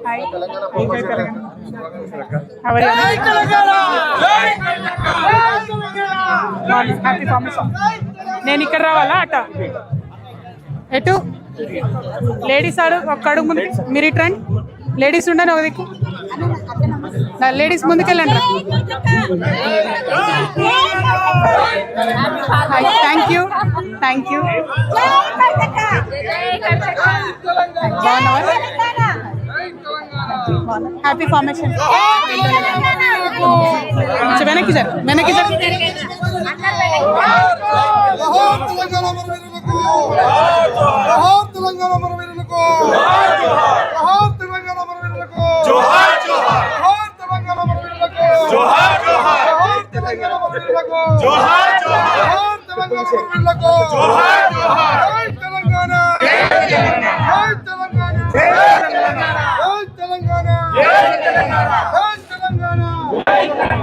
Hi. Happy farmers. నేను ఇక్కడ రావాలా అట ఎటు లేడీస్ ఒక్క అడుగు ముందు మీరు ఇటు రండి. లేడీస్ ఉండని ఒక దిక్కు, లేడీస్ ముందుకెళ్ళండి. Thank you thank you. Happy formation. వెనక్కి సార్ వెనక్కి సార్.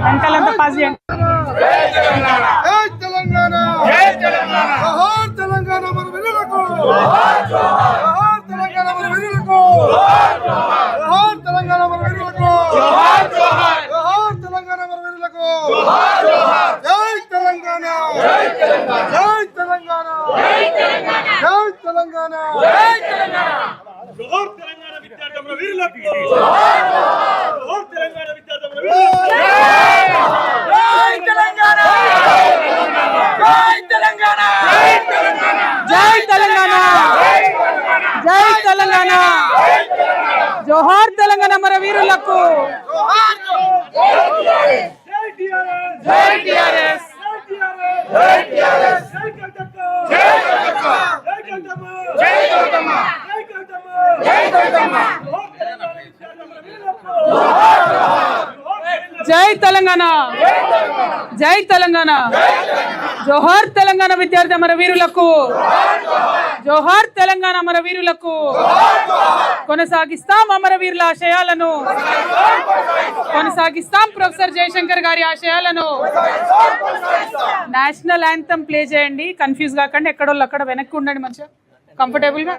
వెనకాలంతా పాస్ చేయండి. జోహార్ తెలంగాణ మన వీరులకు. జై తెలంగాణ జై తెలంగాణ. జోహార్ తెలంగాణ విద్యార్థి అమర వీరులకు. జోహార్ తెలంగాణ అమర వీరులకు. కొనసాగిస్తాం అమరవీరుల ఆశయాలను, కొనసాగిస్తాం ప్రొఫెసర్ జయశంకర్ గారి ఆశయాలను. నేషనల్ యాంథమ్ ప్లే చేయండి, కన్ఫ్యూజ్ కాకండి. ఎక్కడోళ్ళు అక్కడ వెనక్కి ఉండండి, మంచిగా కంఫర్టబుల్ గా.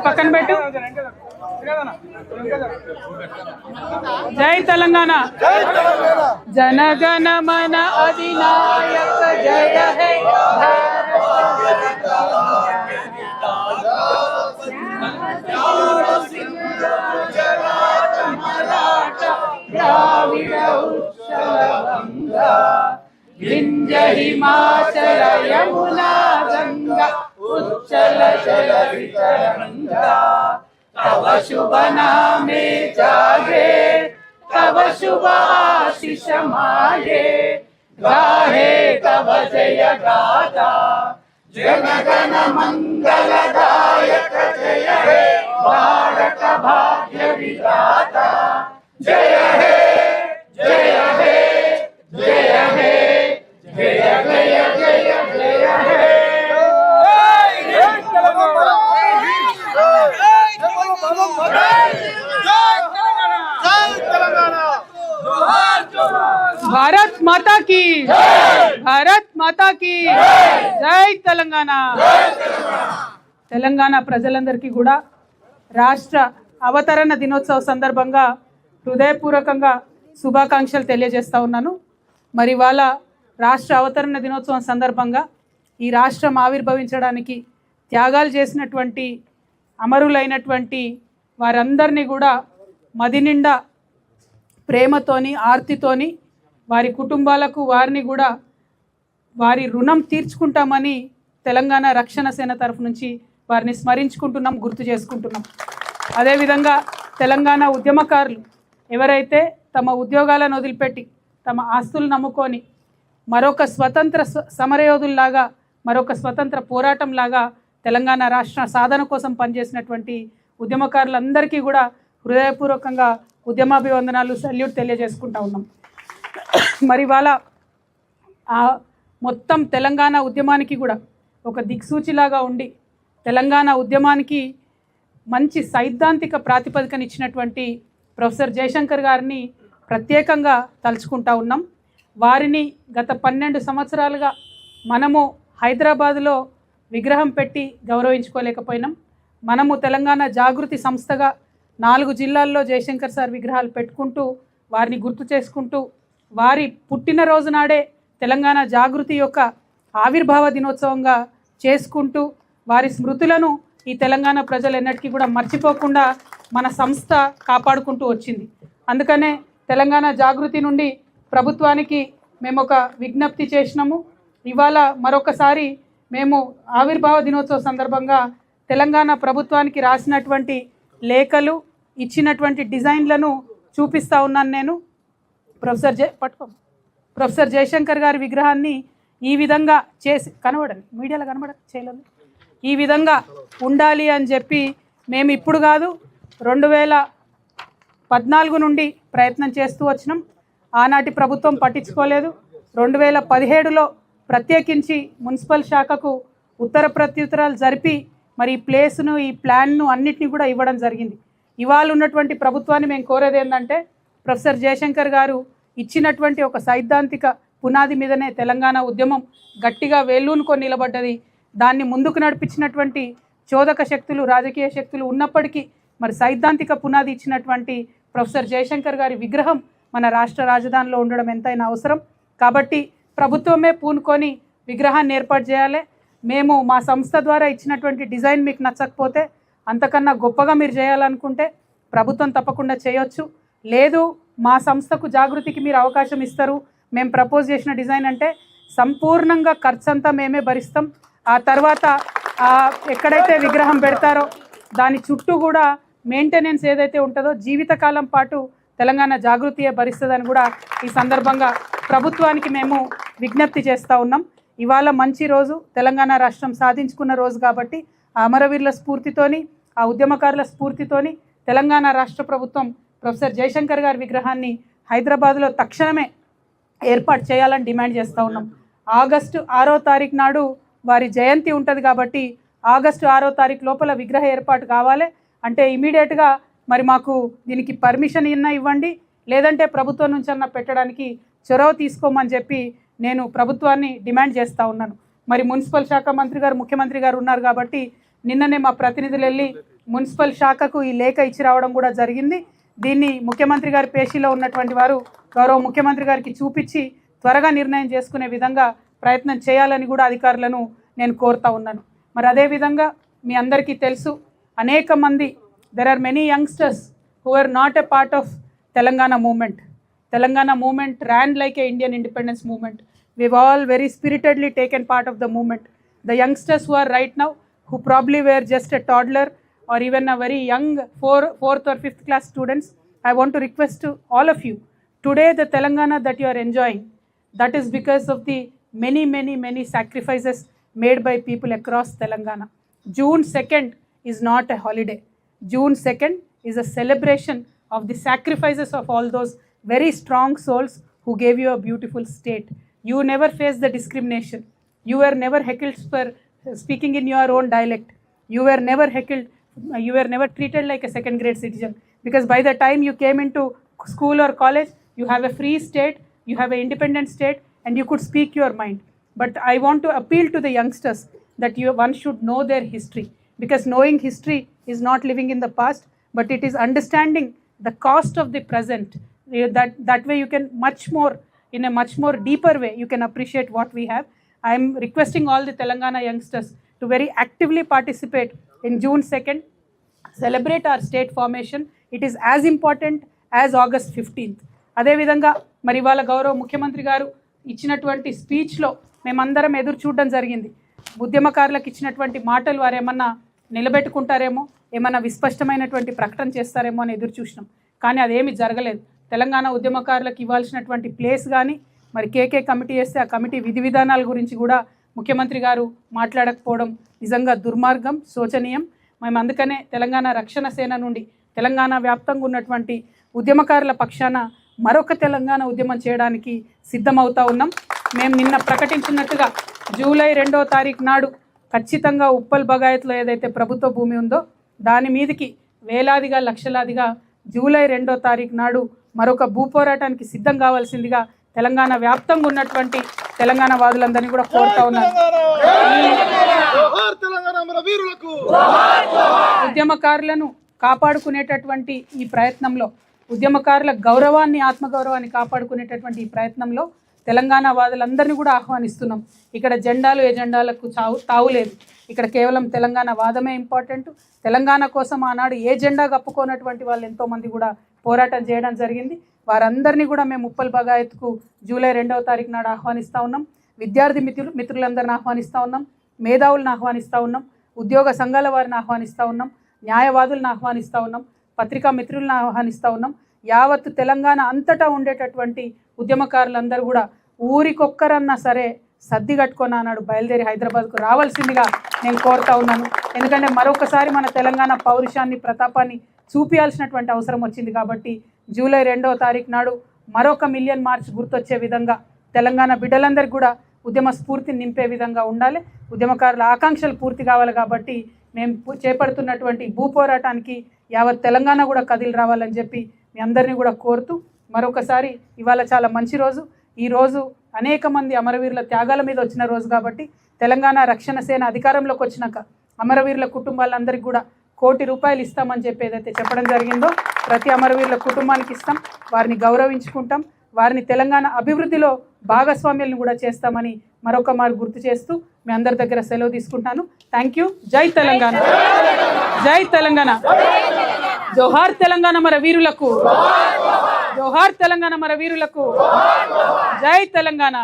పక్కన పెట్టు. జై తెలంగాణ. జనగణ మన అధినాయక జయ హే. వింధ్య హిమాచల యమునా గంగా ఉచ్చల జల వితరంగా. तव शुभ नामे जागे, तव शुभ आशीष मागे. गाहे तव जय गाथा, जनगण मंगलदायक जय हे. भारत भाग्य विधाता जय हे जय हे जय हे जय जय जय जय हे. భారత్ మాతా కీ, భారత్ మాతా కీ జై తెలంగాణ. తెలంగాణ ప్రజలందరికీ కూడా రాష్ట్ర అవతరణ దినోత్సవ సందర్భంగా హృదయపూర్వకంగా శుభాకాంక్షలు తెలియజేస్తా ఉన్నాను. మరి ఇవాళ రాష్ట్ర అవతరణ దినోత్సవం సందర్భంగా ఈ రాష్ట్రం ఆవిర్భవించడానికి త్యాగాలు చేసినటువంటి అమరులైనటువంటి వారందరినీ కూడా మది నిండా ప్రేమతోని ఆర్తితోని వారి కుటుంబాలకు వారిని కూడా వారి రుణం తీర్చుకుంటామని తెలంగాణ రక్షణ సేన తరఫు నుంచి వారిని స్మరించుకుంటున్నాం, గుర్తు చేసుకుంటున్నాం. అదేవిధంగా తెలంగాణ ఉద్యమకారులు ఎవరైతే తమ ఉద్యోగాలను వదిలిపెట్టి తమ ఆస్తులు నమ్ముకొని మరొక స్వతంత్ర సమరయోధుల్లాగా మరొక స్వతంత్ర పోరాటంలాగా తెలంగాణ రాష్ట్ర సాధన కోసం పనిచేసినటువంటి ఉద్యమకారులందరికీ కూడా హృదయపూర్వకంగా ఉద్యమాభివందనాలు, సల్యూట్ తెలియజేసుకుంటా ఉన్నాం. మరి ఇవాళ మొత్తం తెలంగాణ ఉద్యమానికి కూడా ఒక దిక్సూచిలాగా ఉండి తెలంగాణ ఉద్యమానికి మంచి సైద్ధాంతిక ప్రాతిపదికనిచ్చినటువంటి ప్రొఫెసర్ జయశంకర్ గారిని ప్రత్యేకంగా తలుచుకుంటా ఉన్నాం. వారిని గత 12 సంవత్సరాలుగా మనము హైదరాబాదులో విగ్రహం పెట్టి గౌరవించుకోలేకపోయినాం. మనము తెలంగాణ జాగృతి సంస్థగా 4 జిల్లాల్లో జయశంకర్ సార్ విగ్రహాలు పెట్టుకుంటూ వారిని గుర్తు చేసుకుంటూ వారి పుట్టినరోజు నాడే తెలంగాణ జాగృతి యొక్క ఆవిర్భావ దినోత్సవంగా చేసుకుంటూ వారి స్మృతులను ఈ తెలంగాణ ప్రజలు ఎన్నటికీ కూడా మర్చిపోకుండా మన సంస్థ కాపాడుకుంటూ వచ్చింది. అందుకనే తెలంగాణ జాగృతి నుండి ప్రభుత్వానికి మేము ఒక విజ్ఞప్తి చేసినాము. ఇవాళ మరొకసారి మేము ఆవిర్భావ దినోత్సవ సందర్భంగా తెలంగాణ ప్రభుత్వానికి రాసినటువంటి లేఖలు, ఇచ్చినటువంటి డిజైన్లను చూపిస్తూ ఉన్నాను. నేను ప్రొఫెసర్ జయశంకర్ గారి విగ్రహాన్ని ఈ విధంగా చేసి కనబడండి, మీడియాలో చేయలేదు, ఈ విధంగా ఉండాలి అని చెప్పి మేము ఇప్పుడు కాదు 2014 నుండి ప్రయత్నం చేస్తూ వచ్చినాం. ఆనాటి ప్రభుత్వం పట్టించుకోలేదు. 2017లో ప్రత్యేకించి మున్సిపల్ శాఖకు ఉత్తర ప్రత్యుత్తరాలు జరిపి మరి ఈ ప్లేస్ను, ఈ ప్లాన్ను అన్నిటినీ కూడా ఇవ్వడం జరిగింది. ఇవాళ ఉన్నటువంటి ప్రభుత్వాన్ని మేము కోరేది ఏంటంటే ప్రొఫెసర్ జయశంకర్ గారు ఇచ్చినటువంటి ఒక సైద్ధాంతిక పునాది మీదనే తెలంగాణ ఉద్యమం గట్టిగా వేళ్ళూనుకొని నిలబడ్డది. దాన్ని ముందుకు నడిపించినటువంటి చోదక శక్తులు, రాజకీయ శక్తులు ఉన్నప్పటికీ మరి సైద్ధాంతిక పునాది ఇచ్చినటువంటి ప్రొఫెసర్ జయశంకర్ గారి విగ్రహం మన రాష్ట్ర రాజధానిలో ఉండడం ఎంతైనా అవసరం. కాబట్టి ప్రభుత్వమే పూనుకొని విగ్రహాన్ని ఏర్పాటు చేయాలి. మేము మా సంస్థ ద్వారా ఇచ్చినటువంటి డిజైన్ మీకు నచ్చకపోతే, అంతకన్నా గొప్పగా మీరు చేయాలనుకుంటే ప్రభుత్వం తప్పకుండా చేయొచ్చు. లేదు మా సంస్థకు జాగృతికి మీరు అవకాశం ఇస్తారు, మేము ప్రపోజ్ చేసిన డిజైన్ అంటే సంపూర్ణంగా ఖర్చంతా మేమే భరిస్తాం. ఆ తర్వాత ఎక్కడైతే విగ్రహం పెడతారో దాని చుట్టూ కూడా మెయింటెనెన్స్ ఏదైతే ఉంటుందో జీవితకాలం పాటు తెలంగాణ జాగృతియే భరిస్తుందని కూడా ఈ సందర్భంగా ప్రభుత్వానికి మేము విజ్ఞప్తి చేస్తూ ఉన్నాం. ఇవాళ మంచి రోజు, తెలంగాణ రాష్ట్రం సాధించుకున్న రోజు కాబట్టి ఆ అమరవీరుల స్ఫూర్తితోని, ఆ ఉద్యమకారుల స్ఫూర్తితోని తెలంగాణ రాష్ట్ర ప్రభుత్వం ప్రొఫెసర్ జయశంకర్ గారి విగ్రహాన్ని హైదరాబాద్లో తక్షణమే ఏర్పాటు చేయాలని డిమాండ్ చేస్తూ ఉన్నాం. ఆగస్టు 6వ తారీఖు నాడు వారి జయంతి ఉంటుంది కాబట్టి ఆగస్టు 6వ తారీఖు లోపల విగ్రహ ఏర్పాటు కావాలి. అంటే ఇమీడియట్గా మరి మాకు దీనికి పర్మిషన్ ఇవ్వండి, లేదంటే ప్రభుత్వం నుంచి అన్న పెట్టడానికి చొరవ తీసుకోమని చెప్పి నేను ప్రభుత్వాన్ని డిమాండ్ చేస్తూ ఉన్నాను. మరి మున్సిపల్ శాఖ మంత్రి గారు, ముఖ్యమంత్రి గారు ఉన్నారు కాబట్టి నిన్ననే మా ప్రతినిధులు వెళ్ళి మున్సిపల్ శాఖకు ఈ లేఖ ఇచ్చి రావడం కూడా జరిగింది. దీన్ని ముఖ్యమంత్రి గారి పేషీలో ఉన్నటువంటి వారు గౌరవ ముఖ్యమంత్రి గారికి చూపించి త్వరగా నిర్ణయం చేసుకునే విధంగా ప్రయత్నం చేయాలని కూడా అధికారులను నేను కోరుతా ఉన్నాను. మరి అదేవిధంగా మీ అందరికీ తెలుసు, అనేక మంది there are many youngsters who are not a part of Telangana movement. Telangana movement ran like a Indian independence movement. We've all very spiritedly taken part of the movement. The youngsters who are right now, who probably were just a toddler or even a very young 4th or 5th class students, I want to request to all of you, today the Telangana that you are enjoying, that is because of the many sacrifices made by people across Telangana. June 2nd is not a holiday. June 2nd is a celebration of the sacrifices of all those very strong souls who gave you a beautiful state. You never faced the discrimination. You were never heckled for speaking in your own dialect. You were never heckled. You were never treated like a second grade citizen, because by the time you came into school or college, you have a free state, you have an independent state, and you could speak your mind. But I want to appeal to the youngsters that one should know their history, because knowing history is not living in the past, but it is understanding the cost of the present. That way you can in a much more deeper way, you can appreciate what we have. I am requesting all the Telangana youngsters to very actively participate in June 2nd, celebrate our state formation. It is as important as August 15th. అదే విధంగా మరి వాళ్ళ గౌరవ ముఖ్యమంత్రి గారు ఇచ్చినటువంటి స్పీచ్లో మేమందరం ఎదురు చూడడం జరిగింది. ఉద్యమకారులకు ఇచ్చినటువంటి మాటలు వారు ఏమన్నా నిలబెట్టుకుంటారేమో, ఏమన్నా విస్పష్టమైనటువంటి ప్రకటన చేస్తారేమో అని ఎదురు చూసినాం. కానీ అదేమీ జరగలేదు. తెలంగాణ ఉద్యమకారులకు ఇవ్వాల్సినటువంటి ప్లేస్ కానీ, మరి కేకే కమిటీ వేస్తే ఆ కమిటీ విధి విధానాల గురించి కూడా ముఖ్యమంత్రి గారు మాట్లాడకపోవడం నిజంగా దుర్మార్గం, శోచనీయం. మేము అందుకనే తెలంగాణ రక్షణ సేన నుండి తెలంగాణ వ్యాప్తంగా ఉన్నటువంటి ఉద్యమకారుల పక్షాన మరొక తెలంగాణ ఉద్యమం చేయడానికి సిద్ధమవుతా ఉన్నాం. మేము నిన్న ప్రకటించినట్టుగా జూలై 2వ తారీఖు నాడు ఖచ్చితంగా ఉప్పల్ బగాయత్లో ఏదైతే ప్రభుత్వ భూమి ఉందో దాని మీదకి వేలాదిగా లక్షలాదిగా జూలై 2వ తారీఖు నాడు మరొక భూ పోరాటానికి సిద్ధం కావాల్సిందిగా తెలంగాణ వ్యాప్తంగా ఉన్నటువంటి తెలంగాణ వాదులందరినీ కూడా కోరుతా ఉన్నాను. ఉద్యమకారులను కాపాడుకునేటటువంటి ఈ ప్రయత్నంలో, ఉద్యమకారుల గౌరవాన్ని, ఆత్మగౌరవాన్ని కాపాడుకునేటటువంటి ఈ ప్రయత్నంలో తెలంగాణ వాదులందరినీ కూడా ఆహ్వానిస్తున్నాం. ఇక్కడ జెండాలు ఎజెండాలకు తావులేదు. ఇక్కడ కేవలం తెలంగాణ వాదమే ఇంపార్టెంట్. తెలంగాణ కోసం ఆనాడు ఏ జెండా కప్పుకోనటువంటి వాళ్ళు ఎంతోమంది కూడా పోరాటం చేయడం జరిగింది. వారందరినీ కూడా మేము ఉప్పల్ బగాయత్కు జూలై 2వ తారీఖు నాడు ఆహ్వానిస్తూ ఉన్నాం. విద్యార్థి మిత్రులందరిని ఆహ్వానిస్తూ ఉన్నాం. మేధావులను ఆహ్వానిస్తూ ఉన్నాం. ఉద్యోగ సంఘాల వారిని ఆహ్వానిస్తూ ఉన్నాం. న్యాయవాదులను ఆహ్వానిస్తూ ఉన్నాం. పత్రికా మిత్రులను ఆహ్వానిస్తూ ఉన్నాం. యావత్ తెలంగాణ అంతటా ఉండేటటువంటి ఉద్యమకారులందరూ కూడా ఊరికొక్కరన్నా సరే సర్ది కట్టుకొని అన్నాడు బయలుదేరి హైదరాబాద్కు రావాల్సిందిగా నేను కోరుతా ఉన్నాను. ఎందుకంటే మరొకసారి మన తెలంగాణ పౌరుషాన్ని, ప్రతాపాన్ని చూపించాల్సినటువంటి అవసరం వచ్చింది. కాబట్టి జూలై 2వ తారీఖు నాడు మరొక మిలియన్ మార్చ్ గుర్తొచ్చే విధంగా తెలంగాణ బిడ్డలందరికీ కూడా ఉద్యమ స్ఫూర్తిని నింపే విధంగా ఉండాలి. ఉద్యమకారుల ఆకాంక్షలు పూర్తి కావాలి. కాబట్టి మేము చేపడుతున్నటువంటి భూ పోరాటానికి యావత్ తెలంగాణ కూడా కదిలి రావాలని చెప్పి మీ అందరినీ కూడా కోరుతూ, మరొకసారి ఇవాళ చాలా మంచి రోజు. ఈరోజు అనేక మంది అమరవీరుల త్యాగాల మీద వచ్చిన రోజు కాబట్టి తెలంగాణ రక్షణ సేన అధికారంలోకి వచ్చినాక అమరవీరుల కుటుంబాలందరికీ కూడా ₹1 కోటి ఇస్తామని చెప్పి ఏదైతే చెప్పడం జరిగిందో ప్రతి అమరవీరుల కుటుంబానికి ఇస్తాం. వారిని గౌరవించుకుంటాం. వారిని తెలంగాణ అభివృద్ధిలో భాగస్వామ్యాలను కూడా చేస్తామని మరొక మారు గుర్తు చేస్తూ మీ అందరి దగ్గర సెలవు తీసుకుంటాను. Thank you. జై తెలంగాణ, జై తెలంగాణ, జోహార్ తెలంగాణ మన వీరులకు, జోహార్ తెలంగాణ మన వీరులకు, జై తెలంగాణ.